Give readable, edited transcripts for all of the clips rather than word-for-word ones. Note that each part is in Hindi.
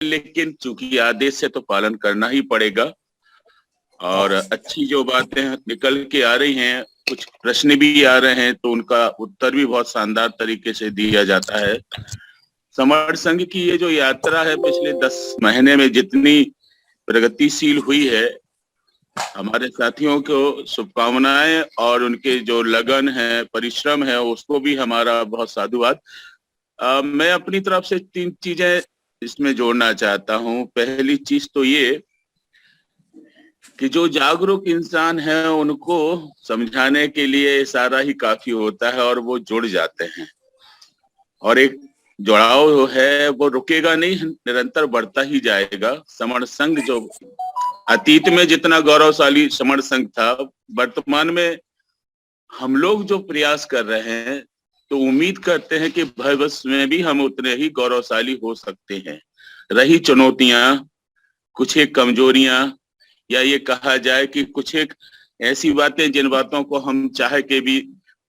लेकिन चूंकि आदेश से तो पालन करना ही पड़ेगा। और अच्छी जो बातें निकल के आ रही हैं, कुछ प्रश्न भी आ रहे हैं तो उनका उत्तर भी बहुत शानदार तरीके से दिया जाता है। समर संघ की ये जो यात्रा है पिछले 10 महीने में जितनी प्रगतिशील हुई है, हमारे साथियों को शुभकामनाएं, और उनके जो लगन है, परिश्रम है, उसको भी हमारा बहुत साधुवाद। मैं अपनी तरफ से 3 चीजें इसमें जोड़ना चाहता हूं। पहली चीज तो ये कि जो जागरूक इंसान है उनको समझाने के लिए इशारा ही काफी होता है और वो जुड़ जाते हैं, और एक जुड़ाव है वो रुकेगा नहीं, निरंतर बढ़ता ही जाएगा। समर संघ जो अतीत में जितना गौरवशाली समर संघ था, वर्तमान में हम लोग जो प्रयास कर रहे हैं तो उम्मीद करते हैं कि भविष्य में भी हम उतने ही गौरवशाली हो सकते हैं। रही चुनौतियां, कुछ एक कमजोरियां, या ये कहा जाए कि कुछ एक ऐसी बातें जिन बातों को हम चाह के भी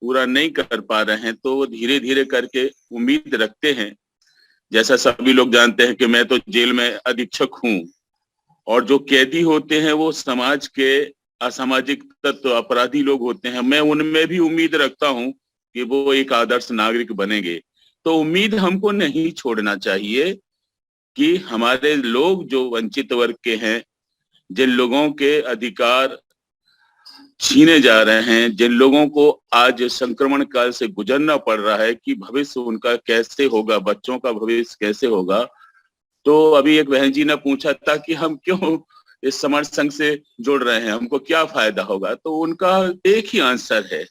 पूरा नहीं कर पा रहे हैं, तो धीरे धीरे करके उम्मीद रखते हैं। जैसा सभी लोग जानते हैं कि मैं तो जेल में अधीक्षक हूँ, और जो कैदी होते हैं वो समाज के असामाजिक तत्व, अपराधी लोग होते हैं। मैं उनमें भी उम्मीद रखता हूँ कि वो एक आदर्श नागरिक बनेंगे। तो उम्मीद हमको नहीं छोड़ना चाहिए कि हमारे लोग जो वंचित वर्ग के हैं, जिन लोगों के अधिकार छीने जा रहे हैं, जिन लोगों को आज संक्रमण काल से गुजरना पड़ रहा है, कि भविष्य उनका कैसे होगा, बच्चों का भविष्य कैसे होगा। तो अभी एक बहन जी ने पूछा था कि हम क्यों इस समर संघ से जुड़ रहे हैं, हमको क्या फायदा होगा। तो उनका एक ही आंसर है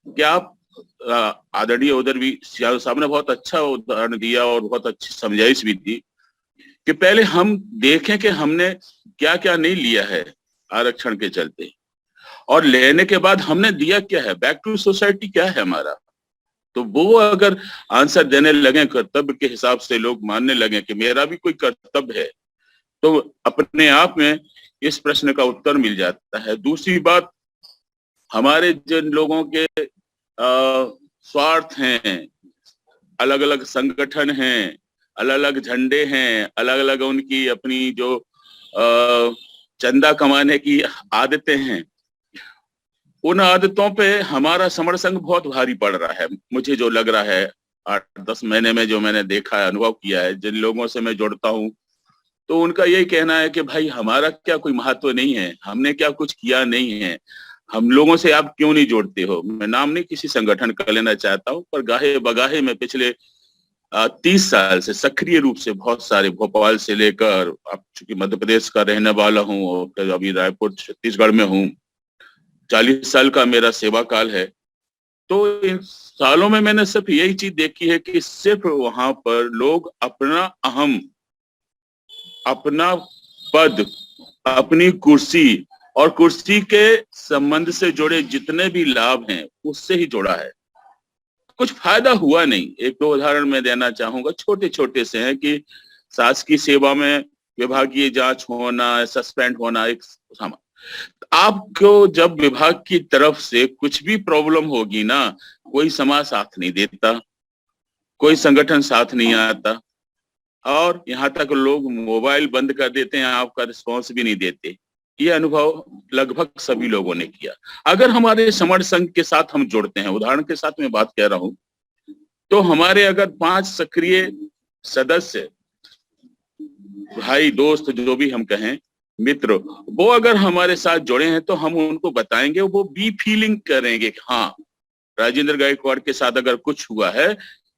कि आप आदरणीय उधर भी साहब ने बहुत अच्छा उदाहरण दिया और बहुत अच्छी समझाइश भी दी कि पहले हम देखें कि हमने क्या क्या नहीं लिया है आरक्षण के चलते, और लेने के बाद हमने दिया क्या है, बैक टू सोसाइटी क्या है हमारा। तो वो अगर आंसर देने लगे कर्तव्य के हिसाब से, लोग मानने लगे कि मेरा भी कोई कर्तव्य है, तो अपने आप में इस प्रश्न का उत्तर मिल जाता है। दूसरी बात, हमारे जिन लोगों के स्वार्थ हैं, अलग अलग संगठन हैं, अलग अलग झंडे हैं, अलग अलग उनकी अपनी जो चंदा कमाने की आदतें हैं, उन आदतों पे हमारा समर संघ बहुत भारी पड़ रहा है। मुझे जो लग रहा है 8-10 महीने में जो मैंने देखा है, अनुभव किया है, जिन लोगों से मैं जुड़ता हूँ, तो उनका यही कहना है कि भाई हमारा क्या कोई महत्व नहीं है, हमने क्या कुछ किया नहीं है, हम लोगों से आप क्यों नहीं जोड़ते हो। मैं नाम नहीं किसी संगठन का लेना चाहता हूँ, पर गाहे बगाहे में पिछले 30 साल से सक्रिय रूप से बहुत सारे, भोपाल से लेकर, अब चूंकि मध्य प्रदेश का रहने वाला हूँ और अभी रायपुर छत्तीसगढ़ में हूँ, 40 साल का मेरा सेवा काल है। तो इन सालों में मैंने सिर्फ यही चीज देखी है कि सिर्फ वहां पर लोग अपना अहम, अपना पद, अपनी कुर्सी और कुर्सी के संबंध से जुड़े जितने भी लाभ हैं उससे ही जुड़ा है। कुछ फायदा हुआ नहीं। 1-2 उदाहरण मैं देना चाहूंगा, छोटे छोटे से हैं कि शासकीय सेवा में विभागीय जांच होना, सस्पेंड होना एक सामान। आपको जब विभाग की तरफ से कुछ भी प्रॉब्लम होगी ना, कोई समाज साथ नहीं देता, कोई संगठन साथ नहीं आता, और यहाँ तक लोग मोबाइल बंद कर देते हैं, आपका रिस्पॉन्स भी नहीं देते। ये अनुभव लगभग सभी लोगों ने किया। अगर हमारे समर संघ के साथ हम जुड़ते हैं, उदाहरण के साथ मैं बात कह रहा हूं, तो हमारे अगर 5 सक्रिय सदस्य, भाई दोस्त जो भी हम कहें, मित्र, वो अगर हमारे साथ जुड़े हैं तो हम उनको बताएंगे, वो भी फीलिंग करेंगे कि हाँ, राजेंद्र गायकवाड़ के साथ अगर कुछ हुआ है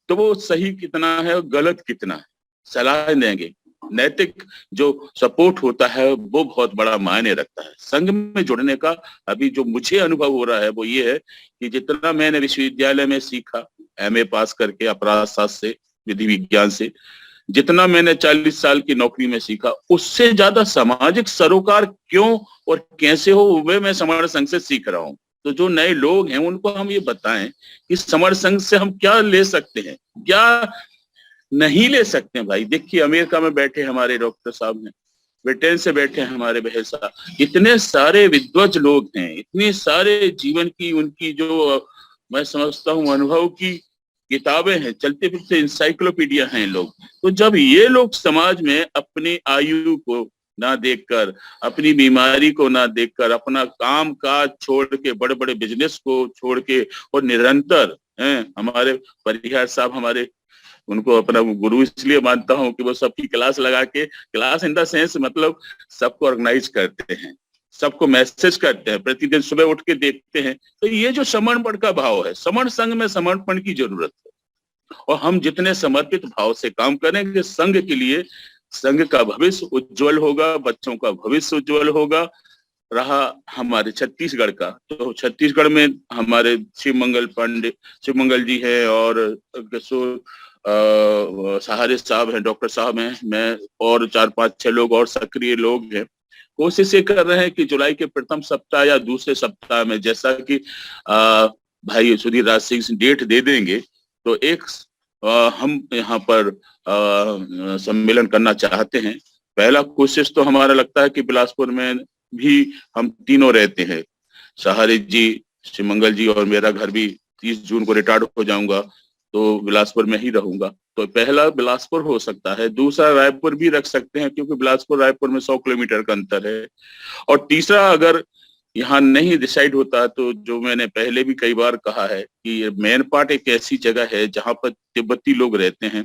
तो वो सही कितना है और गलत कितना है, सलाह देंगे। नैतिक जो सपोर्ट होता है वो बहुत बड़ा मायने रखता है। संघ में जुड़ने का अभी जो मुझे अनुभव हो रहा है वो ये है कि जितना मैंने विश्वविद्यालय में सीखा, MA पास करके अपराध शास्त्र से, विधि विज्ञान से, जितना मैंने 40 साल की नौकरी में सीखा, उससे ज्यादा सामाजिक सरोकार क्यों और कैसे हो वे मैं समर संघ से सीख रहा हूँ। तो जो नए लोग हैं उनको हम ये बताएं कि समर संघ से हम क्या ले सकते हैं, क्या नहीं ले सकते हैं। भाई देखिए, अमेरिका में बैठे हमारे डॉक्टर साहब हैं, ब्रिटेन से बैठे हैं हमारे बहन साहब, इतने सारे विद्वज लोग हैं, इतने सारे जीवन की उनकी जो मैं समझता हूँ अनुभव की किताबें हैं, चलते फिरते इंसाइक्लोपीडिया हैं लोग। तो जब ये लोग समाज में अपनी आयु को ना देखकर, अपनी बीमारी को ना देखकर, अपना काम काज छोड़ के, बड़े बड़े बिजनेस को छोड़ के, और निरंतर हमारे परिहार साहब, हमारे उनको अपना गुरु इसलिए मानता हूँ कि वो सबकी क्लास लगा के, क्लास इन द सेंस मतलब सबको ऑर्गेनाइज करते हैं, सबको मैसेज करते हैं, प्रतिदिन सुबह उठ के देखते हैं। तो ये जो समर्पण का भाव है, समण संघ में समर्पण की जरूरत है, और हम जितने समर्पित भाव से काम करेंगे संघ के लिए, संघ का भविष्य उज्जवल होगा, बच्चों का भविष्य उज्जवल होगा। रहा हमारे छत्तीसगढ़ का, तो छत्तीसगढ़ में हमारे शिव मंगल जी हैं, और सहारे साहब हैं, डॉक्टर साहब हैं, मैं और 4-5-6 लोग और सक्रिय लोग हैं। कोशिश ये कर रहे हैं कि जुलाई के प्रथम सप्ताह या दूसरे सप्ताह में, जैसा कि भाई सुधीर राज सिंह डेट दे देंगे, तो एक हम यहाँ पर सम्मेलन करना चाहते हैं। पहला कोशिश तो हमारा लगता है कि बिलासपुर में भी हम तीनों रहते हैं, सहारे जी, शिव मंगल जी, और मेरा घर भी 30 जून को रिटायर्ड हो जाऊंगा, तो बिलासपुर में ही रहूंगा। तो पहला बिलासपुर हो सकता है, दूसरा रायपुर भी रख सकते हैं, क्योंकि बिलासपुर रायपुर में 100 किलोमीटर का अंतर है। और तीसरा अगर यहाँ नहीं डिसाइड होता, तो जो मैंने पहले भी कई बार कहा है कि मैनपाट एक ऐसी जगह है जहाँ पर तिब्बती लोग रहते हैं,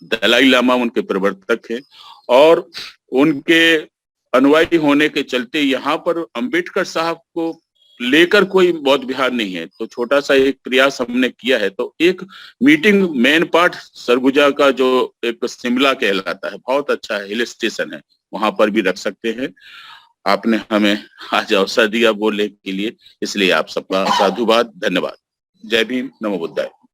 दलाई लामा उनके प्रवर्तक हैं, और उनके अनुयायी होने के चलते यहाँ पर अंबेडकर साहब को लेकर कोई बौद्ध विहार नहीं है। तो छोटा सा एक प्रयास हमने किया है, तो एक मीटिंग मैनपाट सरगुजा का जो एक शिमला कहलाता है, बहुत अच्छा हिल स्टेशन है, वहां पर भी रख सकते हैं। आपने हमें आज अवसर दिया बोलने के लिए, इसलिए आप सबका साधुवाद, धन्यवाद। जय भीम, नमो बुद्धाय।